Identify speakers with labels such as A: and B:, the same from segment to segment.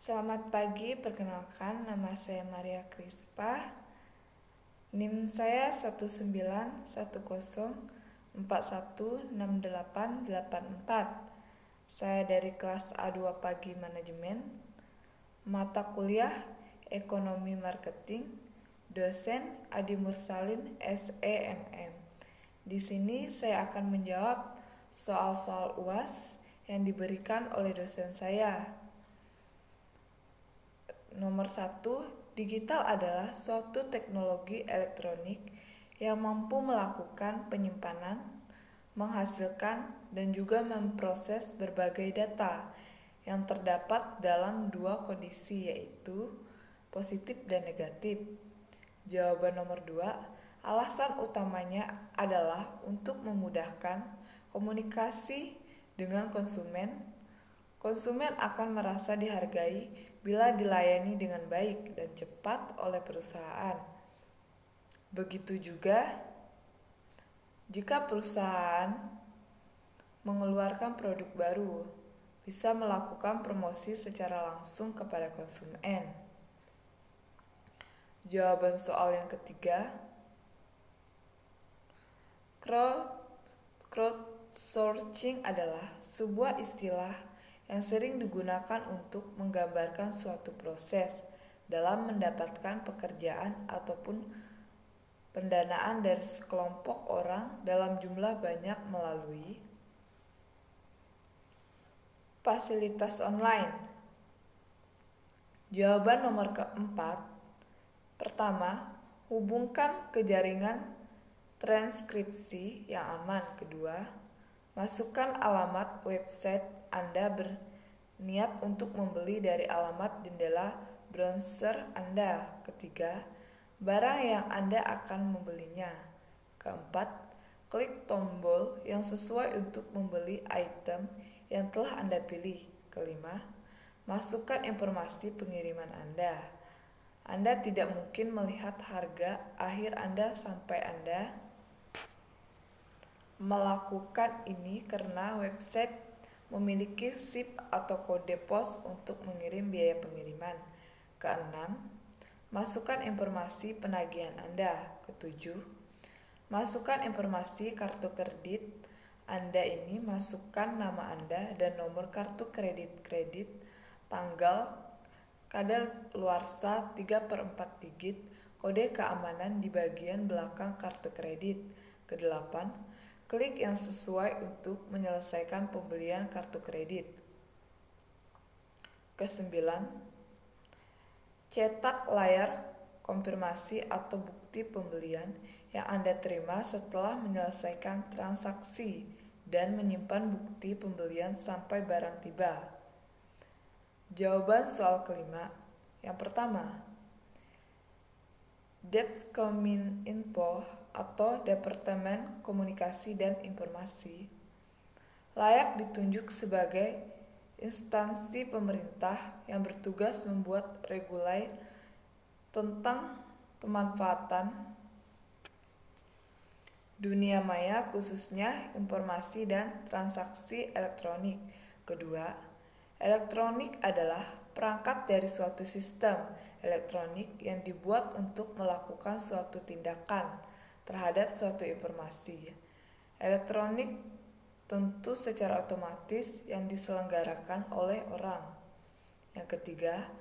A: Selamat pagi, perkenalkan nama saya Maria Krispa. NIM saya 19104168884. Saya dari kelas A2 Pagi Manajemen. Mata kuliah Ekonomi Marketing. Dosen Adi Mursalin SEMM. Di sini saya akan menjawab soal-soal UAS yang diberikan oleh dosen saya. Nomor 1, digital adalah suatu teknologi elektronik yang mampu melakukan penyimpanan, menghasilkan, dan juga memproses berbagai data yang terdapat dalam dua kondisi, yaitu positif dan negatif. Jawaban nomor 2, alasan utamanya adalah untuk memudahkan komunikasi dengan konsumen. Konsumen akan merasa dihargai bila dilayani dengan baik dan cepat oleh perusahaan. Begitu juga jika perusahaan mengeluarkan produk baru, bisa melakukan promosi secara langsung kepada konsumen. Jawaban soal yang ketiga, crowdsourcing adalah sebuah istilah yang sering digunakan untuk menggambarkan suatu proses dalam mendapatkan pekerjaan ataupun pendanaan dari sekelompok orang dalam jumlah banyak melalui fasilitas online. Jawaban nomor keempat, pertama, hubungkan ke jaringan transkripsi yang aman. Kedua, masukkan alamat website Anda berniat untuk membeli dari alamat jendela browser Anda. Ketiga, barang yang Anda akan membelinya. Keempat, klik tombol yang sesuai untuk membeli item yang telah Anda pilih. Kelima, masukkan informasi pengiriman Anda. Anda tidak mungkin melihat harga akhir Anda sampai Anda melakukan ini karena website memiliki SIP atau kode pos untuk mengirim biaya pengiriman. Keenam, masukkan informasi penagihan Anda. Ketujuh, masukkan informasi kartu kredit Anda. Ini masukkan nama Anda dan nomor kartu kredit, tanggal kadaluarsa 3/4 digit, kode keamanan di bagian belakang kartu kredit. Kedelapan, klik yang sesuai untuk menyelesaikan pembelian kartu kredit. Kesembilan, cetak layar konfirmasi atau bukti pembelian yang Anda terima setelah menyelesaikan transaksi dan menyimpan bukti pembelian sampai barang tiba. Jawaban soal kelima, yang pertama, Depkominfo atau Departemen Komunikasi dan Informasi layak ditunjuk sebagai instansi pemerintah yang bertugas membuat regulasi tentang pemanfaatan dunia maya, khususnya informasi dan transaksi elektronik. Kedua, elektronik adalah perangkat dari suatu sistem elektronik yang dibuat untuk melakukan suatu tindakan terhadap suatu informasi elektronik tentu secara otomatis yang diselenggarakan oleh orang. Yang ketiga,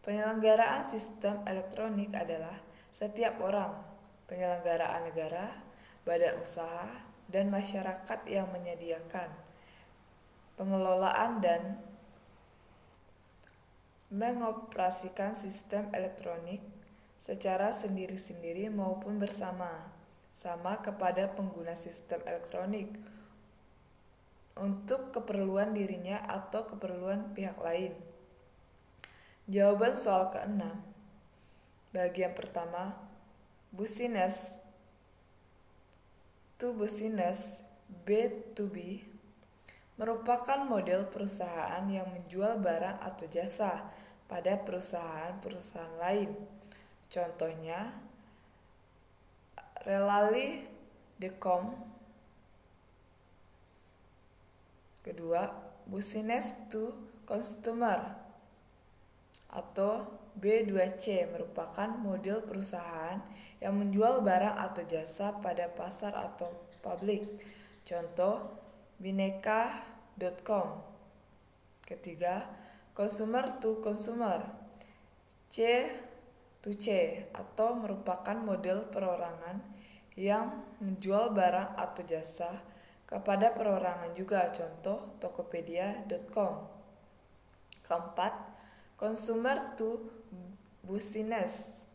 A: penyelenggaraan sistem elektronik adalah setiap orang, penyelenggaraan negara, badan usaha, dan masyarakat yang menyediakan, pengelolaan, dan mengoperasikan sistem elektronik secara sendiri-sendiri maupun bersama-sama kepada pengguna sistem elektronik untuk keperluan dirinya atau keperluan pihak lain. Jawaban soal keenam, bagian pertama, business to business B2B merupakan model perusahaan yang menjual barang atau jasa pada perusahaan-perusahaan lain. Contohnya, Relali.com. Kedua, business to consumer atau B2C merupakan model perusahaan yang menjual barang atau jasa pada pasar atau publik. Contoh, bineka.com. Ketiga, consumer to consumer, C to C, atau merupakan model perorangan yang menjual barang atau jasa kepada perorangan juga. Contoh, tokopedia.com. Keempat, consumer to business,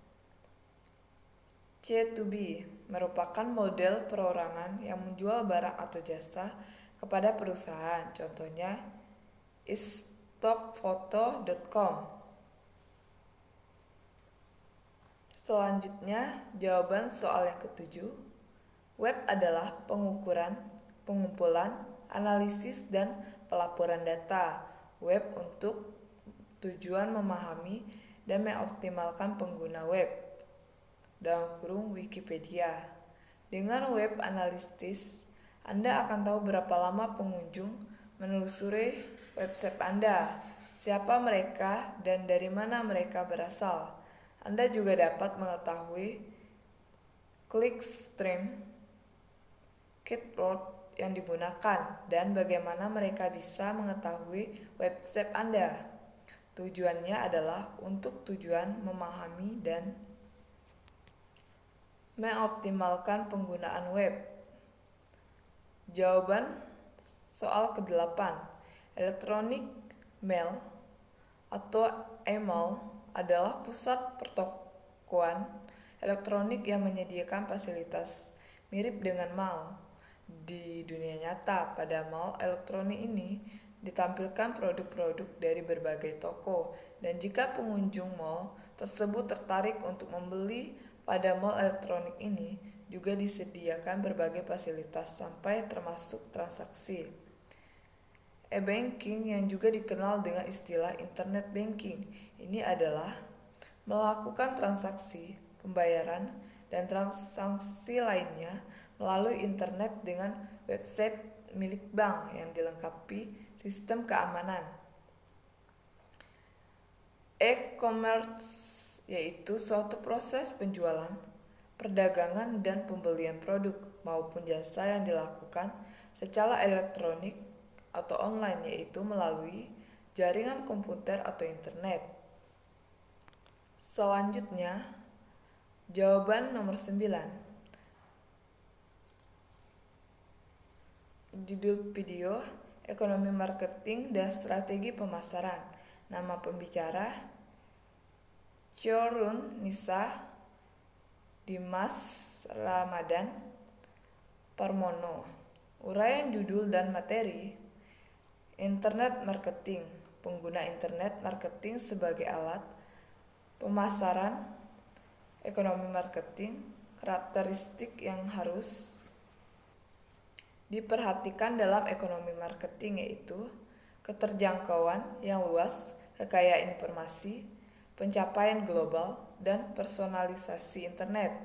A: C to B, merupakan model perorangan yang menjual barang atau jasa kepada perusahaan. Contohnya, stockphoto.com. Selanjutnya, jawaban soal yang ketujuh. Web adalah pengumpulan, analisis, dan pelaporan data. Web untuk tujuan memahami dan mengoptimalkan pengguna web. Dalam kurung Wikipedia. Dengan web analisis, Anda akan tahu berapa lama pengunjung menelusuri website Anda, siapa mereka, dan dari mana mereka berasal. Anda juga dapat mengetahui clickstream, keyword yang digunakan, dan bagaimana mereka bisa mengetahui website Anda. Tujuannya adalah untuk tujuan memahami dan mengoptimalkan penggunaan web. Jawaban soal ke-8. Electronic mail atau email adalah pusat pertokoan elektronik yang menyediakan fasilitas mirip dengan mall. Di dunia nyata, pada mall elektronik ini ditampilkan produk-produk dari berbagai toko, dan jika pengunjung mall tersebut tertarik untuk membeli pada mall elektronik ini, juga disediakan berbagai fasilitas sampai termasuk transaksi. E-banking yang juga dikenal dengan istilah internet banking, ini adalah melakukan transaksi, pembayaran, dan transaksi lainnya melalui internet dengan website milik bank yang dilengkapi sistem keamanan. E-commerce yaitu suatu proses penjualan, perdagangan, dan pembelian produk maupun jasa yang dilakukan secara elektronik atau online, yaitu melalui jaringan komputer atau internet. Selanjutnya, jawaban nomor 9. Judul video, Ekonomi Marketing dan Strategi Pemasaran. Nama pembicara, Chorun Nisa, Dimas Ramadan Parmono. Uraian judul dan materi. Internet marketing, pengguna internet marketing sebagai alat pemasaran. Ekonomi marketing, karakteristik yang harus diperhatikan dalam ekonomi marketing yaitu keterjangkauan yang luas, kekayaan informasi, pencapaian global, dan personalisasi internet.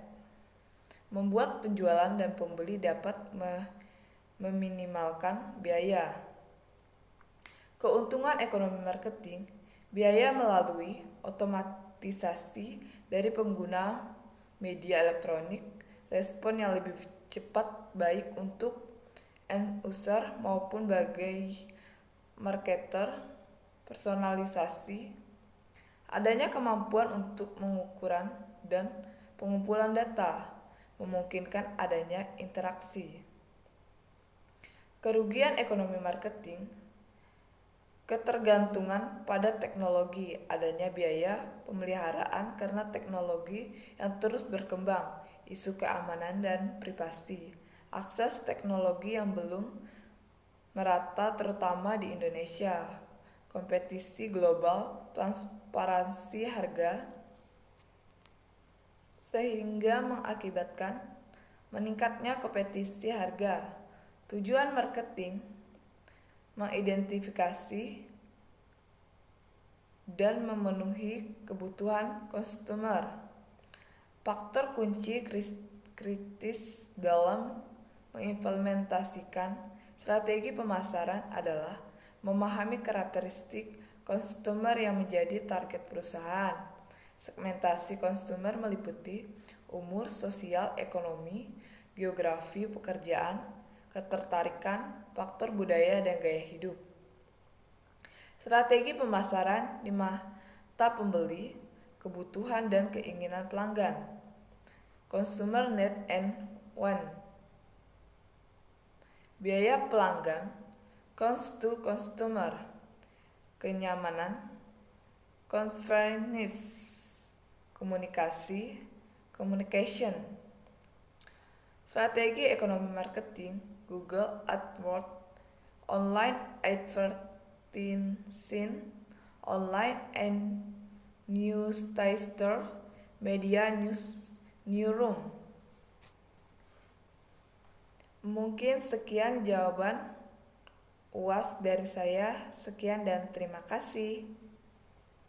A: Membuat penjualan dan pembeli dapat meminimalkan biaya. Keuntungan ekonomi marketing, biaya melalui otomatisasi dari pengguna media elektronik, respon yang lebih cepat baik untuk end user maupun bagi marketer, personalisasi, adanya kemampuan untuk mengukuran dan pengumpulan data, memungkinkan adanya interaksi. Kerugian ekonomi marketing, ketergantungan pada teknologi, adanya biaya pemeliharaan karena teknologi yang terus berkembang, isu keamanan dan privasi, akses teknologi yang belum merata terutama di Indonesia, kompetisi global, transparansi harga, sehingga mengakibatkan meningkatnya kompetisi harga. Tujuan marketing, mengidentifikasi dan memenuhi kebutuhan konsumer. Faktor kunci kritis dalam mengimplementasikan strategi pemasaran adalah memahami karakteristik Konsumer yang menjadi target perusahaan. Segmentasi konsumer meliputi umur, sosial, ekonomi, geografi, pekerjaan, ketertarikan, faktor budaya, dan gaya hidup. Strategi pemasaran di mata pembeli, kebutuhan dan keinginan pelanggan. Consumer need and want. Biaya pelanggan, cost to customer. Kenyamanan, convenience. Komunikasi, communication. Strategi ekonomi marketing, Google AdWords, online advertising, online and newscaster, media newsroom. Mungkin sekian jawaban UAS dari saya. Sekian dan terima kasih.